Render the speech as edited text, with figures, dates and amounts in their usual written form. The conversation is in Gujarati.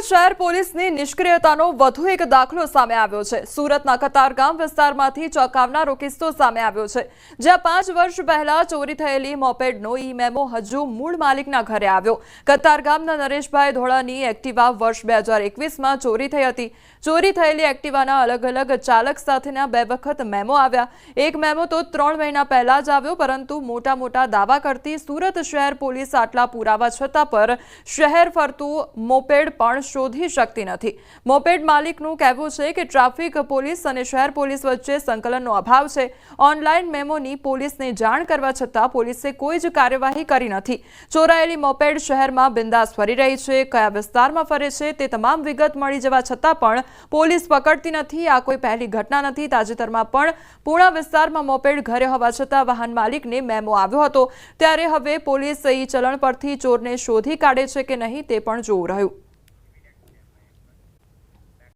શહેર પોલીસની નિષ્ક્રિયતાનો વધુ એક દાખલો સામે આવ્યો છે। સુરતના કતારગામ વિસ્તારમાંથી ચોંકાવનારો કિસ્સો સામે આવ્યો છે, જ્યાં 5 વર્ષ પહેલા ચોરી થયેલી મોપેડનો ઈ-મેમો હજુ મૂળ માલિકના ઘરે આવ્યો। કતારગામના નરેશભાઈ ધોળાની એક્ટિવા વર્ષ 2021માં ચોરી થઈ હતી। ચોરી થયેલી એક્ટિવાના અલગ-અલગ ચાલક સાથેના 2 વખત મેમો આવ્યા। એક મેમો તો 3 મહિના પહેલા જ આવ્યો, પરંતુ મોટા દાવા કરતી સુરત શહેર પોલીસ આટલા પુરાવા છતાં પર શહેર ફરતું મોપેડ પણ શોધી શકતી નથી। મોપેડ માલિકનું કહેવું છે કે ટ્રાફિક પોલીસ અને શહેર પોલીસ વચ્ચે સંકલનનો અભાવ છે। ઓનલાઈન મેમોની પોલીસને જાણ કરવા છતાં પોલીસે કોઈ જ કાર્યવાહી કરી નથી। ચોરાયેલી મોપેડ શહેરમાં બિંદાસ ફરી રહી છે। કયા વિસ્તારમાં ફરે છે તે તમામ વિગત મળી જવા છતાં પણ પોલીસ પકડતી નથી। આ કોઈ પહેલી ઘટના નથી। તાજેતરમાં પણ પૂણા વિસ્તારમાં મોપેડ ઘરે હોવા છતાં વાહન માલિકને મેમો આવ્યો હતો। ત્યારે હવે પોલીસ ઈ ચલણ પરથી ચોરને શોધી કાઢે છે કે નહીં તે પણ જોવું રહ્યું।